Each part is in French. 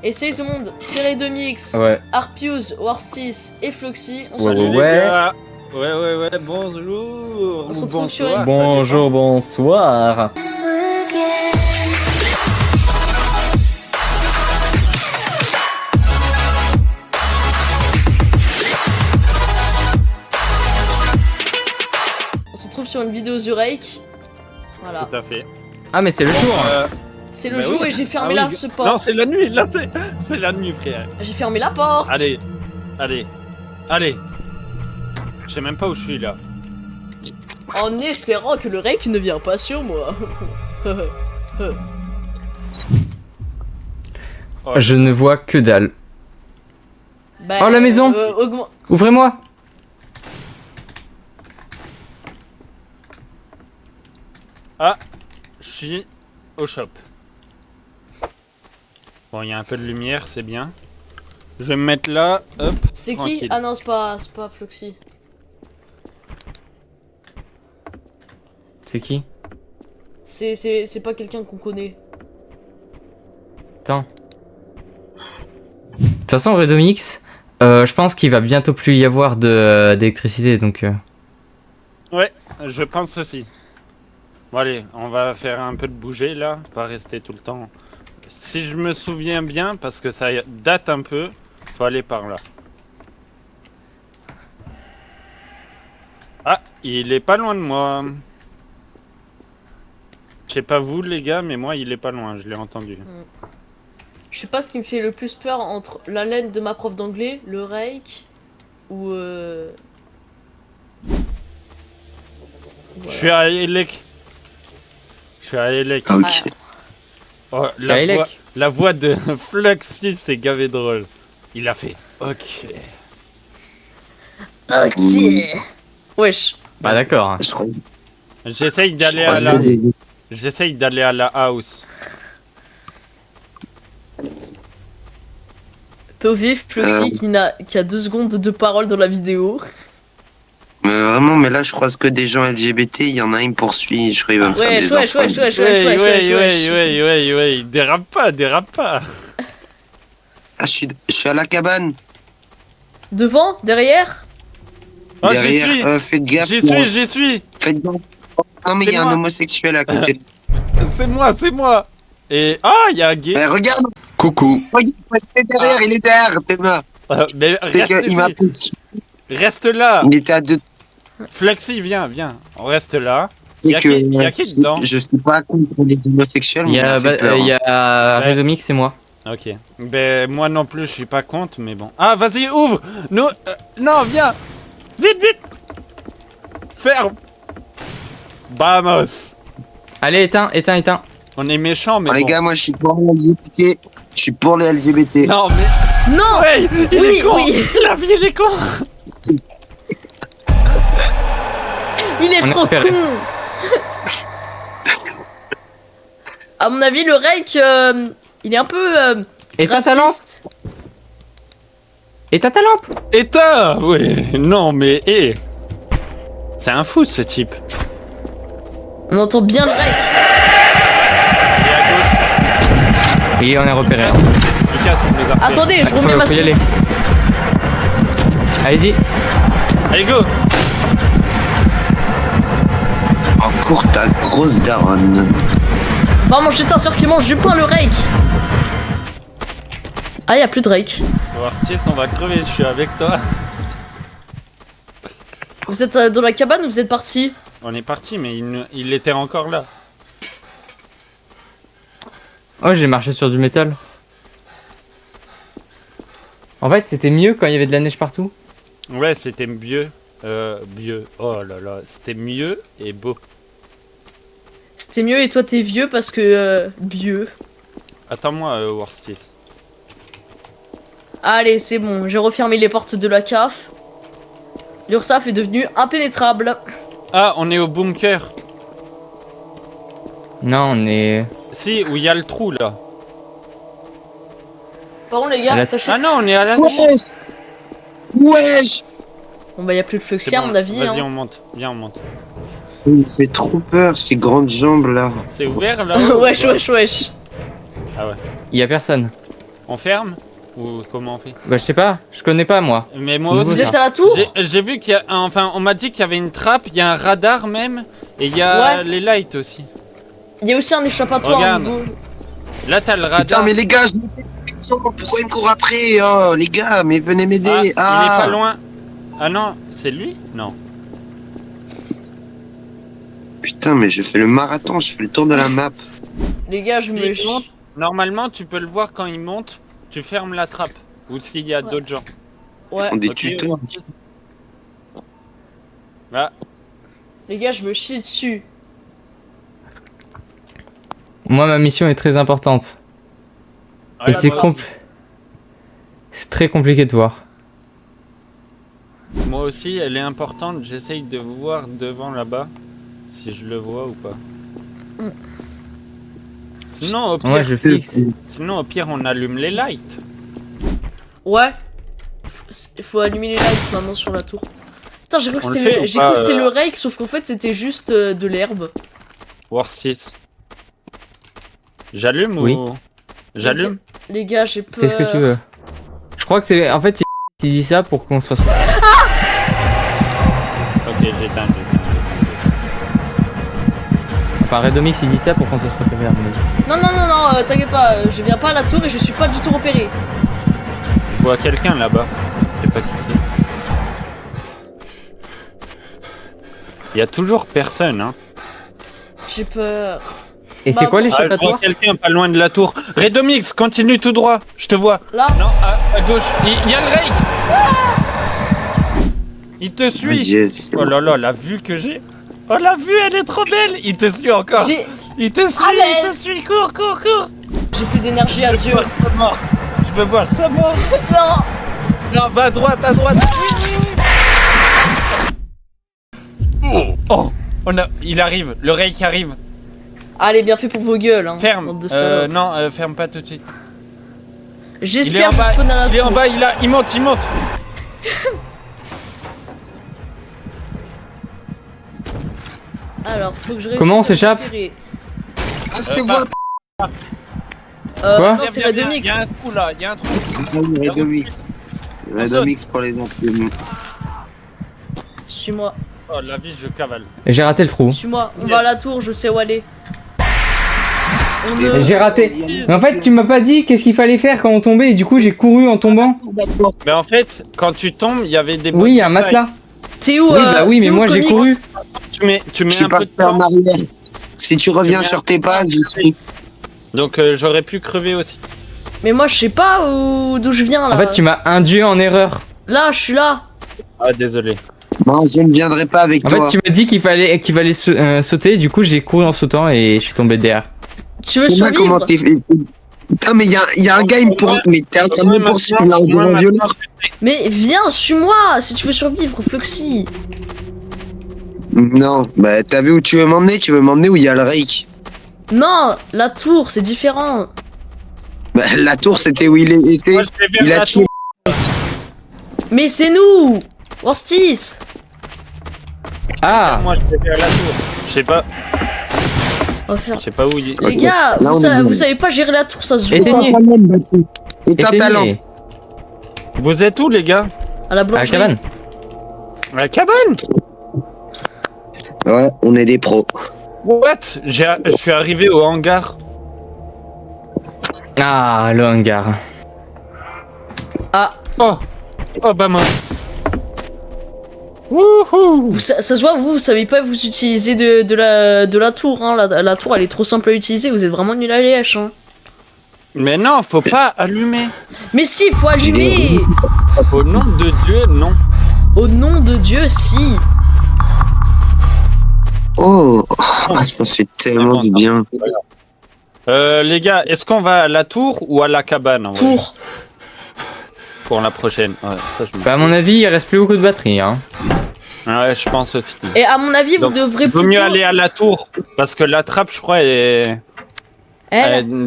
Et salut tout le monde, Chéri2mix, Ouais. Arpius, Warstis et Floxy. On se Ouais, retrouve. ouais. Ouais, bonjour. On se retrouve sur bonsoir, une- Bonjour, bonsoir. On se retrouve sur une vidéo Zurek. Voilà. Tout à fait. Ah, mais c'est le jour. C'est le Bah jour oui. et j'ai fermé Ah la oui. ce Non, porte. c'est la nuit, là, c'est la nuit, frère. J'ai fermé la porte. Allez. Je sais même pas où je suis, là. En espérant que le rec ne vient pas sur moi. Je ne vois que dalle. Bah, Oh, la maison. Ouvrez-moi. Je suis au shop. Bon, il y a un peu de lumière, c'est bien. Je vais me mettre là, hop. C'est qui? Tranquille. Ah non, c'est pas Floxy. C'est qui? C'est pas quelqu'un qu'on connaît. Attends. De toute façon, Redomix, je pense qu'il va bientôt plus y avoir d'électricité, donc... Ouais, je pense aussi. Bon, allez, on va faire un peu de bouger, là. Pas rester tout le temps. Si je me souviens bien, parce que ça date un peu, faut aller par là. Ah, il est pas loin de moi. Je sais pas vous, les gars, mais moi, il est pas loin, je l'ai entendu. Je sais pas ce qui me fait le plus peur entre la laine de ma prof d'anglais, le rake ou Je suis à Elec. Ah, ok. Oh, T'as Elec. la voix de Fluxy, c'est gavé drôle. Il a fait ok. Ok. Wesh. Bah d'accord. Je crois- J'essaye d'aller je à crois la... que- J'essaye d'aller à la house. POV Floxy qui a 2 secondes de parole dans la vidéo. Mais vraiment, mais là, je croise que des gens LGBT. Il y en a un, il me poursuit. Je crois qu'il va me faire Wesh, des wesh, enfants. wesh, wesh, wesh, Ouais, wesh, wesh. ouais. Dérape pas. Ah, je suis à la cabane. Devant, derrière. Oh, j'y Derrière, suis. faites gaffe. J'y suis. Faites gaffe. Non, mais C'est il y a moi. un homosexuel à côté. C'est moi. Et il y a un gay. Regarde, Coucou. regarde, il est derrière, t'es là. Mais C'est reste qu'il m'a ici. poursuivi. Reste là. Il était à deux. Fluxy, viens. On reste là. C'est Y a que qui- y a qui dedans je suis pas contre les homosexuels, mais Il y a, il m'a fait peur. il y a Ouais. Redomix et moi. Ok. Ben moi non plus, je suis pas contre, mais bon. Ah, vas-y, ouvre. Non, non, viens. Vite. Ferme. Vamos. Allez, éteins. On est méchants, mais Oh, les bon. gars, moi, je suis pour les LGBT. Je suis pour les LGBT. Non, mais... Non. Ouais, il Oui, est con. oui. La vie, il est con. Il est On est trop repéré. con. À mon avis, le rake, il est un peu Éteins ta lampe. raciste. Éteins ta lampe. Éteins. Ouais, non, mais... C'est un fou, ce type. On entend bien le rake. Et à gauche, Et on est repéré. Lucas, il nous a repéré. Attendez, je Faut, remets ma faut y soupe. aller. Allez-y. Allez, go. Encore ta grosse daronne. Vraiment, j'étais un sœur qui mange du pain, le rake. Ah, y'a plus de rake. Warstis, on va crever, je suis avec toi. Vous êtes dans la cabane ou vous êtes parti? On est parti, mais il était encore là. Oh, j'ai marché sur du métal. En fait, c'était mieux quand il y avait de la neige partout. Ouais, c'était mieux. Mieux. Oh là là, c'était mieux et beau. C'était mieux et toi t'es vieux parce que vieux. Attends-moi, Warstis. Allez, c'est bon, j'ai refermé les portes de la CAF. L'URSAF est devenu impénétrable. Ah, on est au bunker. Non, on est... Si, où il y a le trou là. Par contre, les gars, La- sachez. Ah non, on est à la... Wesh. Wesh. Bon, bah, y'a plus de C'est Fluxy, à bon, mon avis. vas-y, Hein. on monte. Viens, on monte. Il me fait trop peur, ces grandes jambes là. C'est ouvert là wesh. Ah ouais. Il y a personne. On ferme? Ou comment on fait? Bah, je sais pas, je connais pas moi. Mais moi Vous aussi. Vous êtes à la tour? J'ai vu qu'il y a. Enfin, on m'a dit qu'il y avait une trappe, il y a un radar même, et il y a Ouais. les lights aussi. Il y a aussi un échappatoire Regarde. au niveau. Là, t'as le radar. Putain, mais les gars, je n'ai pas de mission, pourquoi il me court après? Oh, les gars, mais venez m'aider. Il est pas loin. Ah non, c'est lui? Non. Putain, mais je fais le marathon, je fais le tour de la map. Les gars, je me. S'il monte, normalement, tu peux le voir quand il monte, tu fermes la trappe. Ou s'il y a Ouais. d'autres gens. Ouais. On des Ok, tutos. Là, Les gars, je me chie dessus. Moi, ma mission est très importante. ouais, Et c'est moi aussi. c'est très compliqué de voir. Moi aussi, elle est importante. J'essaye de voir devant là-bas si je le vois ou pas. Sinon, au pire, Moi, je fixe. sinon, au pire, on allume les lights. Ouais. Faut allumer les lights maintenant sur la tour. Putain, j'ai cru que On le c'était fait le, ou j'ai pas, cru que c'était le rake, sauf qu'en fait c'était juste de l'herbe. War 6. J'allume Oui. ou. J'allume? Les gars, j'ai peur. Fais ce que tu veux. Je crois que c'est. En fait, il dit ça pour qu'on se fasse. Ok, j'éteins. Enfin, Redomix, il dit ça pour qu'on se fasse repérer. Non, non, non, non, t'inquiète pas, je viens pas à la tour et je suis pas du tout repéré. Je vois quelqu'un là-bas. Je sais pas qui c'est. Il y a toujours personne, hein. J'ai peur. Et Bah, c'est quoi Ah, je vois l'échappatoire? quelqu'un pas loin de la tour. Redomix, continue tout droit. Je te vois. Là, Non, à gauche. Il y a le rake. Il te suit. Yes. Oh là là, la vue que j'ai. Oh, la vue, elle est trop belle. Il te suit encore. j'ai Il te suit, Allez. il te suit. Cours, cours, cours. plus d'énergie, adieu. Je veux voir sa mort. Je veux voir sa mort. Non. Non, va à droite, à droite. Oh, il arrive. Le rake arrive. Allez, bien fait pour vos gueules, hein. Ferme. bande de salopes. Non, ferme pas tout de suite. Il est J'espère en que je bas. spawn à la Il est en tour. bas. Il monte, il monte. Alors, faut que je réussisse Comment on à s'échappe repérer. Ah, je te vois. Quoi Non, c'est la Il Redomix. y a un trou là. Il y a un trou. Ah oui, Redomix. Redomix pour les enfants. Suis-moi, Oh, la vie, je cavale. J'ai raté le trou. suis-moi. On va à la tour, je sais où aller. On ne- J'ai raté. Mais en fait, tu m'as pas dit qu'est-ce qu'il fallait faire quand on tombait et du coup, j'ai couru en tombant. Mais en fait, quand tu tombes, il y avait des. Oui, il y a un matelas. T'es où Oui, bah oui, t'es mais où, moi j'ai Comics couru. Tu mets Je suis un peu de passé en temps. arrière. Si tu reviens sur tes pas, je suis. Donc j'aurais pu crever aussi. Mais moi, je sais pas d'où je viens là. En fait, tu m'as induit en erreur. Là, je suis là. Ah, désolé. Non, je ne viendrai pas avec En toi. fait, tu m'as dit qu'il fallait sauter. Du coup, j'ai couru en sautant et je suis tombé derrière. Tu veux Dis-moi survivre? comment t'es fait. Putain, mais y a un gars, il me poursuit. Mais t'es en train de me poursuivre là, en Moi, devant violent. Mais viens, suis-moi si tu veux survivre, Fluxy. Non, bah t'as vu où tu veux m'emmener? Tu veux m'emmener où il y a le rake? Non, la tour, c'est différent. Bah, la tour, c'était où il était. Moi, je vais vers Il a la tué. tour. Mais c'est nous Worstis. Ah, Moi, je vais vers la tour. Je sais pas. On va faire... Je sais pas où il est. Les Ok. gars, Là, on est vous bon. savez pas gérer la tour, ça se Éteignez. voit. Et t'as un talent. éteignez. Vous êtes où, les gars? À la À la boulangerie. cabane. À la cabane. Ouais, on est des pros. What? Je suis arrivé au hangar. Ah, le hangar. Ah, Oh. Oh, bah mince. Wouhou. ça se voit, vous savez pas vous utiliser de la tour, hein. La tour, elle est trop simple à utiliser, vous êtes vraiment nul à lèche, hein. Mais non, faut pas allumer. Mais si, faut allumer. Au nom de Dieu, non. Au nom de Dieu, si. Oh, ah, ça fait tellement du bien. Les gars, est-ce qu'on va à la tour ou à la cabane en vrai, Tour. pour la prochaine? Ouais, ça, je Bah, à mon avis, il reste plus beaucoup de batterie. Hein. ouais, je pense aussi. Et à mon avis, Donc, vous devrez Vaut mieux aller à la tour parce que la trappe, je crois, elle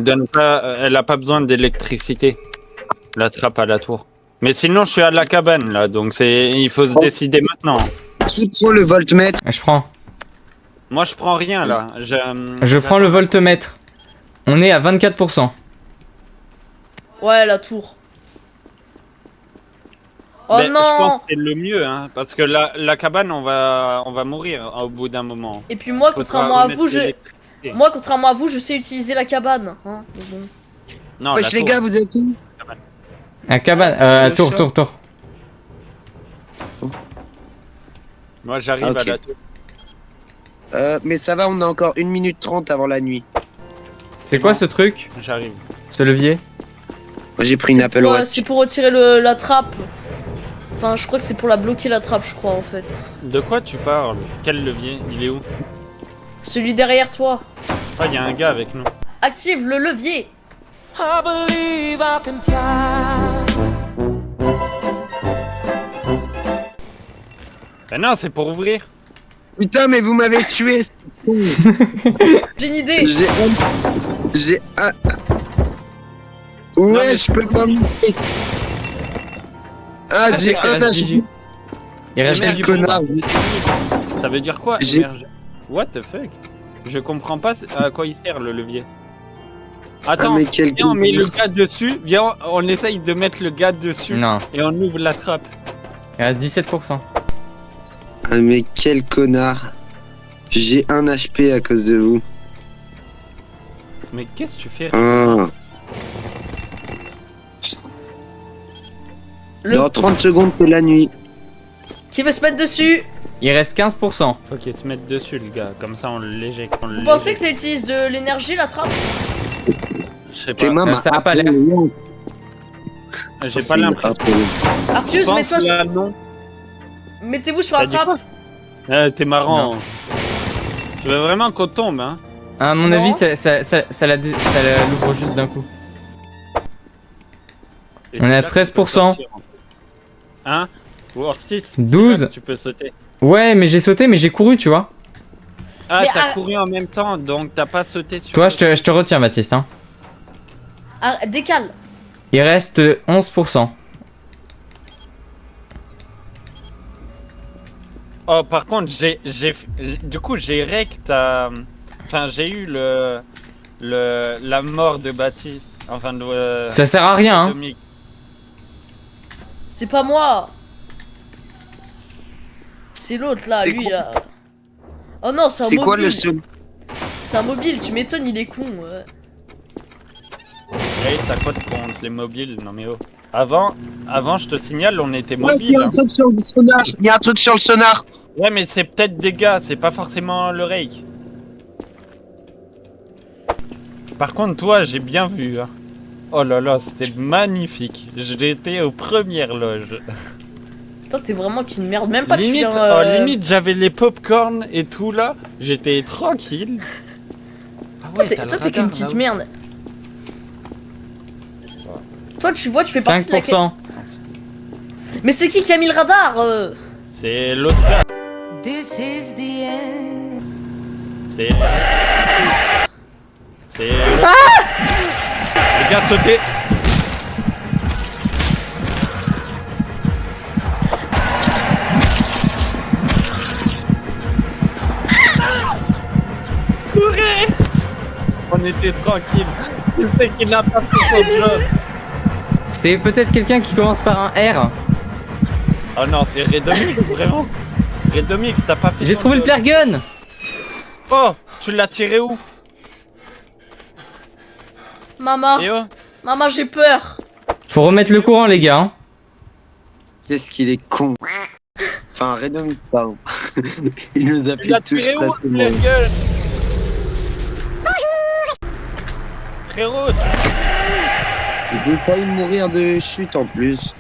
donne pas, elle a pas besoin d'électricité. La trappe à la tour. Mais sinon, je suis à la cabane là, donc il faut se décider maintenant. Qui prend le voltmètre? Je prends. Moi, je prends rien là. Je prends le voltmètre. On est à 24%. Ouais, la tour. Oh Mais je pense non. que c'est le mieux, hein, parce que la cabane, on va mourir hein, au bout d'un moment. Et puis moi, Faudra contrairement à remettre vous, l'électricité. moi, contrairement à vous, je sais utiliser la cabane. Hein, mais bon. Non, Wesh la les tour. gars, vous êtes où? Un cabane. le Tour, chat. tour, tour. Moi, j'arrive Ok. à la tour. Mais ça va, on a encore 1 minute 30 avant la nuit. C'est quoi bon. ce truc? J'arrive. Ce levier? Moi j'ai pris une Apple Watch. C'est pour retirer la trappe. Enfin, je crois que c'est pour la bloquer la trappe, je crois en fait. De quoi tu parles? Quel levier? Il est où? Celui derrière toi. Ah, il y a un gars avec nous. Active le levier. I believe I can fly. Ben non, c'est pour ouvrir. Putain, mais vous m'avez tué. J'ai une idée. J'ai un. Non, Ouais, mais- je peux pas monter. Ah, j'ai Il un reste HP. 18. Il reste Quel 18%. connard. Ça veut dire quoi? J'ai- émerger What the fuck? Je comprends pas à quoi il sert le levier. Attends, Ah, mais quel viens, on met le connard. gars dessus. Viens, on essaye de mettre le gars dessus. Non, Et on ouvre la trappe. il reste 17%. Ah, mais quel connard. J'ai un HP à cause de vous. Mais qu'est-ce que tu fais? Ah. Dans 30 secondes, c'est la nuit. Qui veut se mettre dessus? Il reste 15%. Faut qu'il se mette dessus, le gars. Comme ça, on l'éjecte. Vous pensez que ça utilise de l'énergie la trappe? Je sais C'est pas. moi, ma ça a pas Apple l'air. Watch. J'ai Ça, pas c'est l'impression. Apple. Arcus, Pense mets-toi là, non. mettez-vous sur la T'as dit trappe. Ah, t'es marrant. Tu veux vraiment qu'on tombe, hein? À mon Non. avis, ça l'ouvre juste d'un coup. Et On est c'est à là que tu peux 13%. sortir, en fait. Hein? Worstis, 12. tu peux sauter. Ouais, mais j'ai sauté, mais j'ai couru, tu vois. Ah, Mais t'as couru en même temps, donc t'as pas sauté sur. Toi, je te retiens, Baptiste. Hein. Ah, décale. Il reste 11%. Oh, par contre, du coup, j'ai rec ta. Enfin, j'ai eu la mort de Baptiste. Enfin, de. Ça sert à rien, hein. Dominique. C'est pas moi. C'est l'autre là, C'est lui quoi là. Oh non, c'est un C'est mobile. quoi le seul? C'est un mobile, tu m'étonnes, il est con. Ouais. Hey, t'as quoi de contre les mobiles? Non, mais oh. Avant, je te signale, on était Ouais, il y mobiles. a un truc sur le sonar. Il y a un truc sur le sonar. Ouais, mais c'est peut-être des gars, c'est pas forcément le rake. Par contre, toi, j'ai bien vu. Hein. Oh là là, c'était magnifique. J'étais aux premières loges. Putain, t'es vraiment qu'une merde. Même pas de Limite, fuir, limite j'avais les popcorn et tout là. J'étais tranquille. Ah Toi, ouais, t'es t'as le toi, t'es qu'une radar, petite là-haut. merde. Toi, tu vois, tu fais partie de la. 5%. Mais c'est qui a mis le radar C'est l'autre gars. This is the end. C'est. C'est. Les gars, sautez. Courez. On était tranquille. Qui c'est qui n'a pas fait son job? C'est peut-être quelqu'un qui commence par un R. Oh non, c'est Redomix, vraiment. Redomix, t'as pas fait J'ai ton trouvé le job. flare gun. Oh, tu l'as tiré où? Maman, Et oh, maman, j'ai peur. Faut remettre le courant, les gars. Hein. Qu'est-ce qu'il est con. Enfin, Redomix, pardon. Il nous a tu fait l'as tous tiré où, presque la mort. gueule? Frérot, J'ai failli mourir de chute en plus.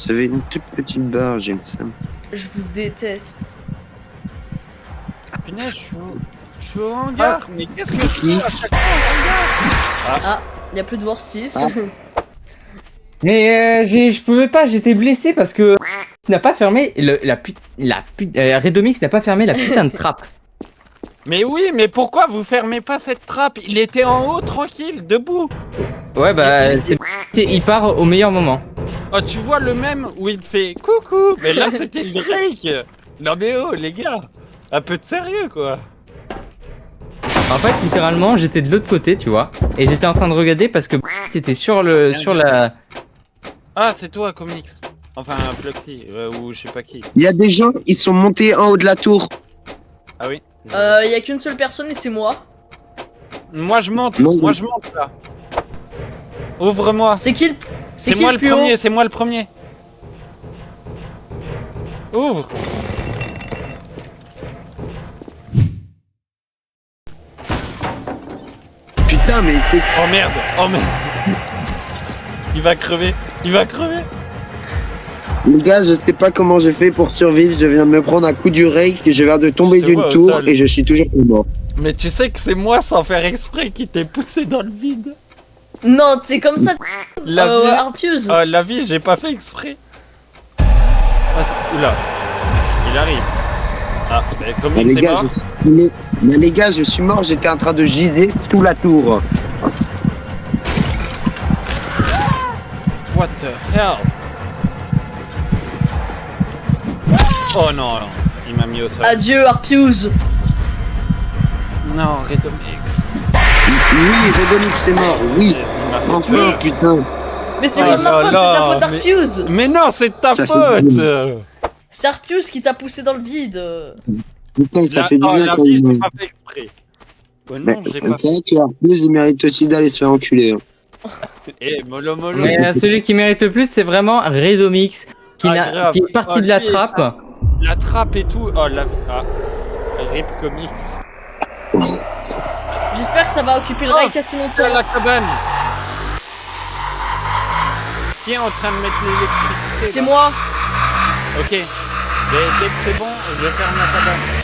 J'avais une toute petite barre, j'ai le seum. Je vous déteste. punaise, je suis au hangar, mais qu'est-ce que C'est je qui fais à chaque fois? Ah, y a plus de worstis. Ah. Mais je pouvais pas, j'étais blessé parce que n'a pas fermé Redomix n'a pas fermé la putain de trappe. Mais oui, mais pourquoi vous fermez pas cette trappe? Il était en haut, tranquille, debout. Ouais bah il part au meilleur moment. Oh, tu vois le même où il te fait coucou. Mais là, c'était le Drake. Non mais oh, les gars, un peu de sérieux, quoi. En fait, littéralement, j'étais de l'autre côté, tu vois. Et j'étais en train de regarder parce que t'étais sur la... Ah, c'est toi, Comics. Enfin, Fluxy, ou je sais pas qui. Il y a des gens, ils sont montés en haut de la tour. Ah oui. Y a qu'une seule personne et c'est moi. Moi je monte, Non, moi je monte là. Ouvre-moi. C'est qui le C'est qui moi le plus haut premier, c'est moi le premier. Ouvre. Putain, mais c'est... Oh merde, oh merde. Il va crever, il va crever. Les gars, je sais pas comment j'ai fait pour survivre. Je viens de me prendre un coup du rake, je viens de tomber Je te vois d'une au tour sol. et je suis toujours pas mort. Mais tu sais que c'est moi sans faire exprès qui t'ai poussé dans le vide. Non, c'est comme ça. La vie, Arpiuse. la vie, j'ai pas fait exprès. Ah, oula, il arrive. Ah, mais comme Bah, il les s'est gars, mort. mais les gars, je suis mort, j'étais en train de giser sous la tour. What the hell? Oh non, non, il m'a mis au sol. Adieu, Arpiuse. Non, Redomix. Oui, Redonix est mort, oui. Enfin, putain. Mais c'est Oh pas de ma là faute, là, c'est de la faute mais- d'Arpiuse. Mais non, c'est de ta Ça fait faute! C'est Arpiuse qui t'a poussé dans le vide. Putain, ça La- fait du oh, bien la quand vie, il j'ai pas fait exprès. Oh Mais non, j'ai pas c'est vrai que Arpuse, il mérite aussi d'aller se faire enculer. Hein. Eh, mollo mollo. Mais celui qui mérite le plus, c'est vraiment Redomix, qui, Ah, grave. qui est parti Oh, de la lui et trappe. ça. La trappe et tout. Oh la. Ah. Rip Comics. J'espère que ça va occuper le Oh, rail assez Dans longtemps. la cabane. Qui est en train de mettre l'électricité? C'est là moi. Ok. Mais dès que c'est bon, je ferme la cabane.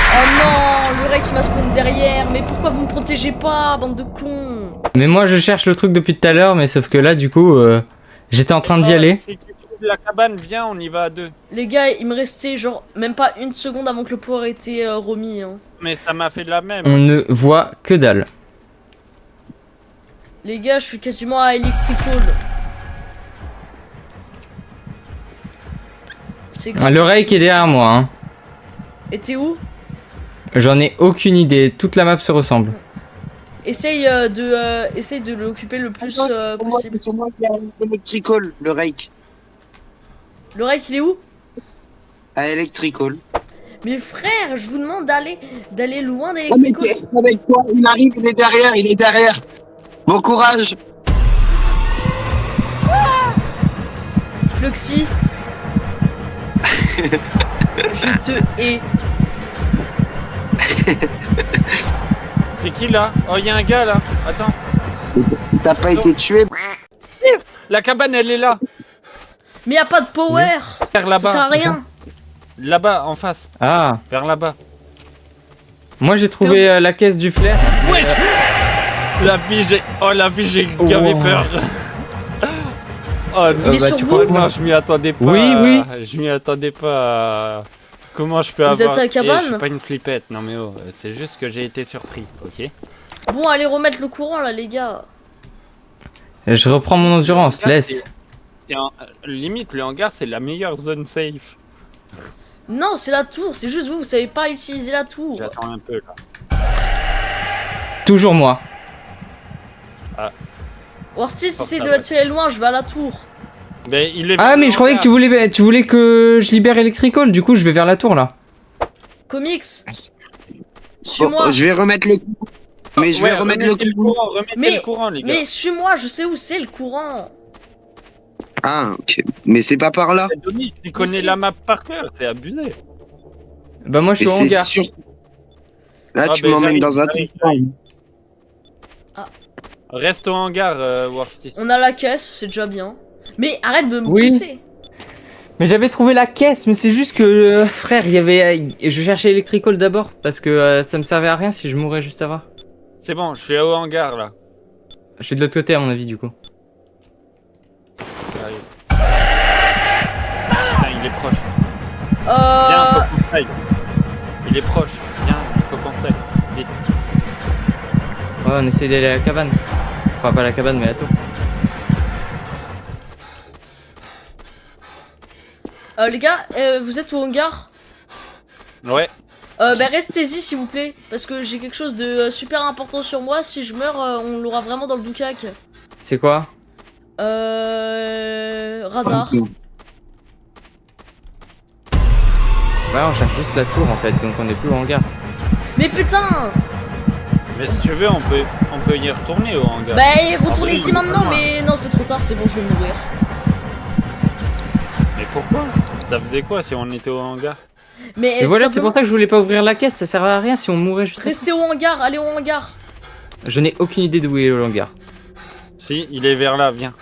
Oh non, le rail qui m'a spawn derrière. Mais pourquoi vous me protégez pas, bande de cons? Mais moi, je cherche le truc depuis tout à l'heure, mais sauf que là, du coup, j'étais en train d'y aller. Si tu trouves la cabane, viens, on y va à deux. Les gars, il me restait genre même pas une seconde avant que le pouvoir ait été remis. Hein. Mais ça m'a fait de la même. On ne voit que dalle. Les gars, je suis quasiment à Electrical. C'est grave. Le Ray qui est derrière moi, hein. Et t'es où? J'en ai aucune idée. Toute la map se ressemble. Essaye de l'occuper le plus possible. C'est moi qui ai Electrical, le rake. Le rail, il est où? À Electrical. Mais frère, je vous demande d'aller loin Ah mais d'Electrical. t'es avec toi, il arrive, il est derrière, il est derrière. Bon courage. Fluxy. Je te hais. C'est qui là? Oh, il y a un gars là. Attends. T'as pas été tué. La cabane, elle est là. Mais y a pas de power. Vers Ça là-bas. sert à rien. Là-bas, en face. Ah, Vers là-bas. moi j'ai trouvé la caisse du flair. Wesh! La vie, j'ai gavé Oh. peur. Oh Il est bah, sur tu vous. crois- non, je m'y attendais pas. Oui, oui. Je m'y attendais pas. Comment je peux Vous avoir... êtes à la cabane? Je suis pas une flippette, non mais oh, c'est juste que j'ai été surpris, ok? Bon, allez remettre le courant là, les gars. Je reprends mon endurance, laisse. Limite, le hangar, c'est la meilleure zone safe. Non, c'est la tour. C'est juste vous savez pas utiliser la tour. J'attends un peu là. Toujours moi. Warstis, Oh, essaye ça de va. la tirer loin. Je vais à la tour. Mais il est Ah, vers mais le je croyais que hangar. tu voulais que je libère Electrical. Du coup, je vais vers la tour là. Comics. Bon, Suis-moi. je vais remettre le coup. Mais je vais Ouais, remettre remettez le coup. courant, remettez Mais- le courant, les gars. Mais suis-moi. Je sais où c'est le courant. Ah ok. Mais c'est pas par là. Denis, tu connais si. la map par cœur, c'est abusé. Bah, moi je Et suis au c'est hangar. sûr. Là Ah, tu ben, m'emmènes j'arrive, dans un j'arrive, truc. Reste au hangar, Warstis. On a la caisse, c'est déjà bien. Mais arrête de me Oui. pousser. Mais j'avais trouvé la caisse, mais c'est juste que, frère, il y avait. Je cherchais Electrical d'abord, parce que ça me servait à rien si je mourais juste avant. C'est bon, je suis au hangar là. Je suis de l'autre côté, à mon avis, du coup. J'arrive. Putain, il est proche. Viens, faut qu'on se taille. Il est proche. Viens, il faut qu'on se taille. Vite. Ouais, on essaie d'aller à la cabane. Enfin, pas la cabane, mais la tour. Les gars, vous êtes au hangar? Ouais. Bah restez-y s'il vous plaît, parce que j'ai quelque chose de super important sur moi. Si je meurs, on l'aura vraiment dans le doucac. C'est quoi? Radar. Ouais, on cherche juste la tour en fait, donc on est plus au hangar. Mais putain! Mais si tu veux, on peut y retourner au hangar. Bah retournez Après, ici il est maintenant, pas loin. mais non c'est trop tard, c'est bon, je vais mourir. Mais pourquoi? Ça faisait quoi si on était au hangar? Mais Et voilà, c'est simplement, pour ça que je voulais pas ouvrir la caisse, ça servait à rien si on mourait juste. restez au hangar, allez au hangar. Je n'ai aucune idée d'où est le hangar. Si, il est vers là, viens.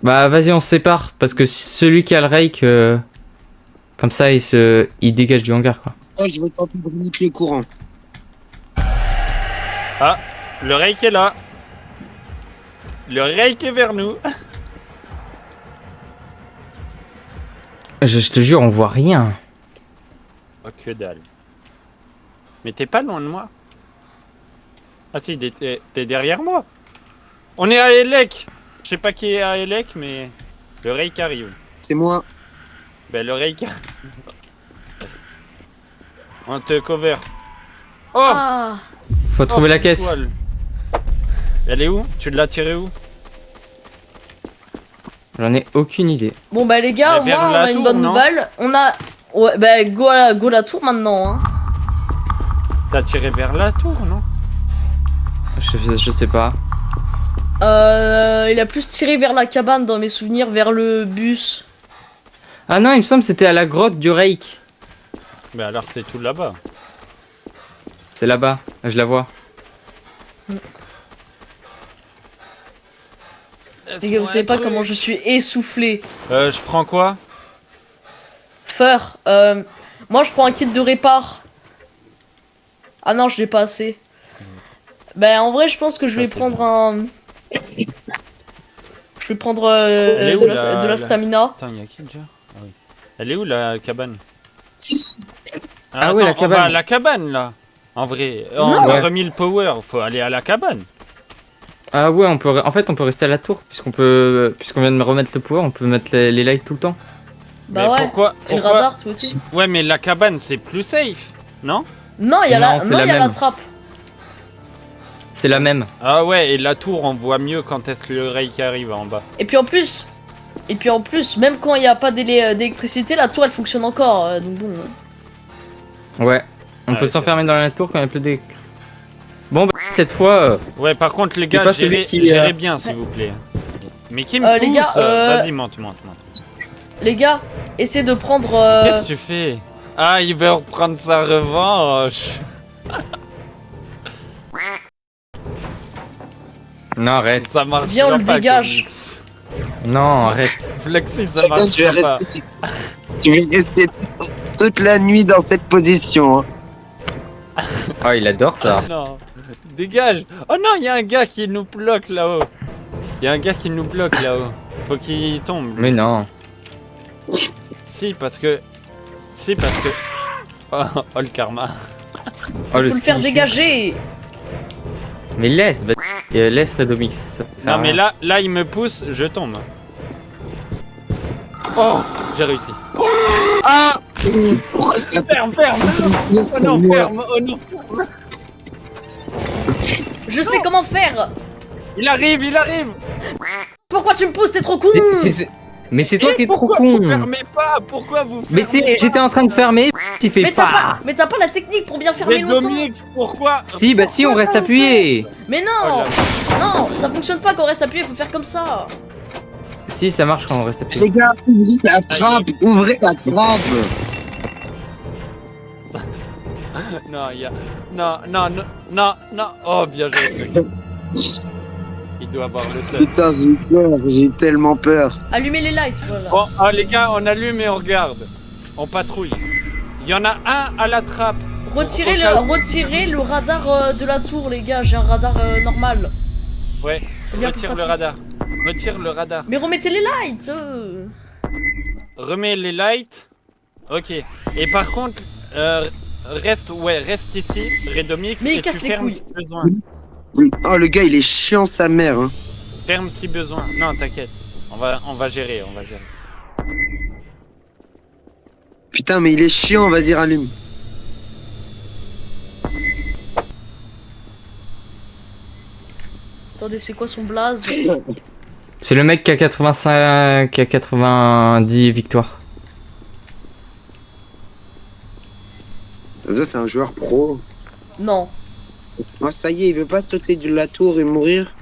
Bah vas-y, on se sépare, parce que celui qui a le rake, comme ça il dégage du hangar quoi. Oh, je vais tenter de manipuler le courant. Ah, le rake est là. Le rake est vers nous. Je te jure, on voit rien. Oh, que dalle. Mais t'es pas loin de moi. Ah si, t'es derrière moi. On est à Elec. Je sais pas qui est à Elec, mais le rake arrive. C'est moi. Ben le rake arrive. On te cover. Oh, Ah. Faut trouver la caisse. poil. Elle est où? Tu l'as tirée où? J'en ai aucune idée. Bon bah les gars, Mais au vers moins on la a une tour, bonne non nouvelle. On a... Ouais bah go la tour maintenant hein. T'as tiré vers la tour, non? Je sais pas. Il a plus tiré vers la cabane dans mes souvenirs, vers le bus. Ah non, il me semble que c'était à la grotte du rake. Ben alors c'est tout là-bas. C'est là-bas, je la vois. Les gars, vous savez pas comment je suis essoufflé. Je prends quoi? Feur, moi je prends un kit de répar. Ah non, je l'ai pas assez. Bah en vrai, je pense que je Ça, vais c'est prendre bon. un... Je vais prendre Elle est où, de la la stamina. Attends, y'a qui déjà? Ah oui. Elle est où la cabane? Ah oui, la On va cabane. à la cabane là. En vrai, on Non. a remis le power, faut aller à la cabane. Ah ouais, en fait on peut rester à la tour puisqu'on vient de me remettre le pouvoir, on peut mettre les lights tout le temps. Bah Mais ouais. pourquoi, Et le pourquoi- radar, toi aussi. Ouais, mais la cabane c'est plus safe, non? Non, il y a Non, la, c'est non, la il y a la même. trappe. C'est la même. Ah ouais, et la tour on voit mieux quand est-ce que le Rake arrive en bas. Et puis en plus, même quand il n'y a pas d'électricité, la tour elle fonctionne encore. Donc bon. Ouais. On Ah peut ouais, s'enfermer dans la tour quand il n'y a plus de... Bon bah cette fois... Ouais, par contre les C'est gars, pas celui gérez, qui, gérez bien s'il vous plaît. Mais qui me pousse? Les gars, Vas-y, monte. Les gars, essayez de prendre. Qu'est-ce que tu fais? Ah, il veut reprendre sa revanche. Non, arrête. Ça marche Viens, on le pas, dégage. Comics. Non, arrête. Flexi, ça marche Tu vas pas. rester toute la nuit dans cette position. Hein. Oh, il adore ça. Non, dégage. Oh non, il y a un gars qui nous bloque là-haut. Faut qu'il tombe. Mais non. Si, parce que... Oh, le karma. Oh, Faut le faire ski. dégager. Mais laisse, laisse Redomix. Ça sert à Non, mais rien. là, il me pousse, je tombe. Oh, j'ai réussi. Ah Ferme. Oh non, ferme. Oh non. Je sais comment faire. Il arrive. Pourquoi tu me pousses? T'es trop con. Mais c'est toi Et qui es trop pourquoi con. vous fermez pas? Pourquoi vous Mais fermez j'étais en train de fermer, tu fais Mais t'as pas. pas la technique pour bien fermer Mais longtemps. Domix, pourquoi? Si, bah si, on reste appuyé. Mais non, Oh là. non, ça fonctionne pas quand on reste appuyé. Faut faire comme ça. Si, ça marche quand on reste appuyé. Les gars, ouvrez la trappe. Ouvrez la trappe. Non, il y a... Non. Oh, bien joué. Il doit avoir le seul. Putain, j'ai peur. J'ai tellement peur. Allumez les lights, voilà. Bon, les gars, on allume et on regarde. On patrouille. Il y en a un à la trappe. Retirez Au le radar de la tour, les gars. J'ai un radar normal. Ouais, C'est bien plus retire le pratique. radar. Retire le radar. Mais remettez les lights. Remets les lights. Ok. Et par contre, reste ici, Redomix. Mais il et casse tu les fermes couilles. si besoin. Oh, le gars, il est chiant sa mère. Hein. Ferme si besoin. Non, t'inquiète. On va gérer. Putain, mais il est chiant, vas-y, rallume. Attendez, c'est quoi son blaze? C'est le mec qui a 85, qui a 90 victoires. Ça se voit, c'est un joueur pro. Non. Oh, ça y est, il veut pas sauter de la tour et mourir.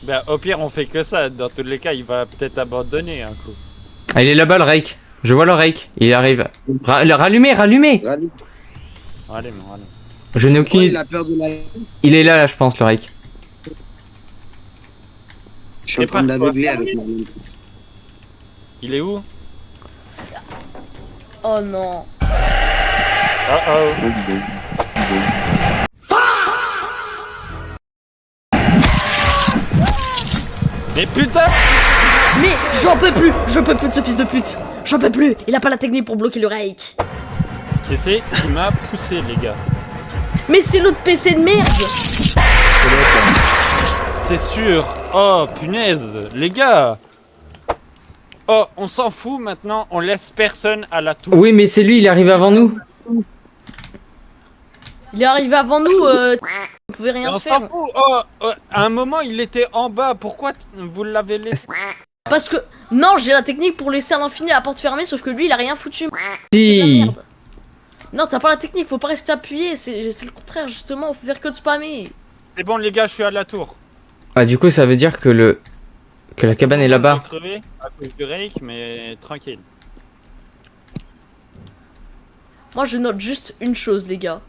Bah, au pire, on fait que ça. Dans tous les cas, il va peut-être abandonner un coup. Ah, il est là-bas, le rake. Je vois le rake. Il arrive. Rallumez, rallumez. Rallume. Allez, mon allez. Je n'ai aucune Oh, il idée. a peur de la... Il est là, je pense, le rake. Je suis en Et train de par quoi l'aveugler avec ma lampe. Il est où? Oh non. Oh oh. Mais putain! Mais j'en peux plus. Je peux plus de ce fils de pute. J'en peux plus. Il a pas la technique pour bloquer le rake. Qui c'est qui m'a poussé, les gars? Mais c'est l'autre PC de merde. C'était sûr. Oh, punaise, les gars. Oh, on s'en fout maintenant, on laisse personne à la tour. Oui, mais c'est lui, il arrive avant nous. Il est arrivé avant nous. On pouvait Mais rien on faire. s'en fout. Oh, à un moment, il était en bas. Pourquoi vous l'avez laissé? Parce que non, j'ai la technique pour laisser à l'infini la porte fermée, sauf que lui, il a rien foutu. Si. C'est de la merde. Non, t'as pas la technique, faut pas rester appuyé, c'est le contraire justement, faut faire que de spammer. C'est bon, les gars, je suis à la tour. Ah, du coup, ça veut dire que la cabane est là-bas. Je vais crever à cause du rake, mais tranquille. Moi je note juste une chose les gars.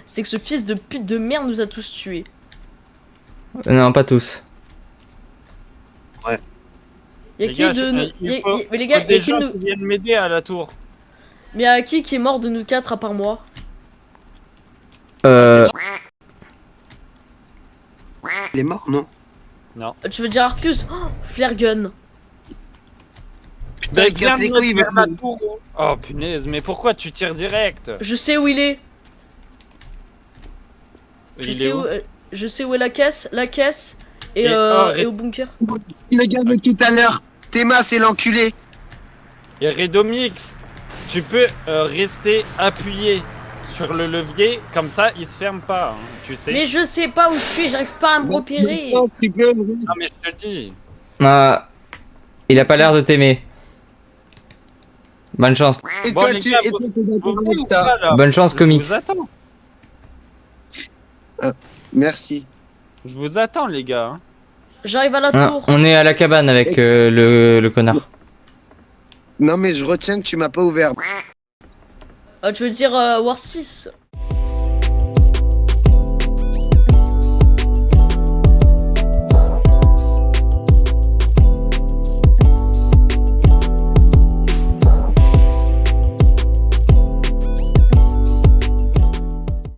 C'est que ce fils de pute de merde nous a tous tués. Non, pas tous. Y'a Les qui gars, de nous... il faut- Mais les gars, faut des y'a qui de gens nous... qui viennent m'aider à la tour. Mais y'a qui est mort de nous quatre à part moi? Euh... Il est mort, non? Tu veux dire Arcus? Oh, flare gun. Putain, Mais il casse les viens couilles, il me veut faire la tour. Oh punaise, mais pourquoi tu tires direct? Je sais où il est. Il est où? Je sais où est la caisse et, Et- et au bunker. C'est le gars de tout à l'heure. Théma, c'est l'enculé. Et Redomix, tu peux rester appuyé sur le levier, comme ça il se ferme pas, hein, tu sais. Mais je sais pas où je suis, j'arrive pas à me repérer. Tu peux. Non mais je te dis. Ah, il a pas l'air de t'aimer. Bonne chance. Et Bon, toi, les tu gars, es vous- d'accord Vous avec ou ça. pas, là? Bonne chance, Je comics. vous attends. Je vous attends les gars. Hein. J'arrive à la Ah, tour. on est à la cabane avec le connard. Non, mais je retiens que tu m'as pas ouvert. Tu veux dire War 6?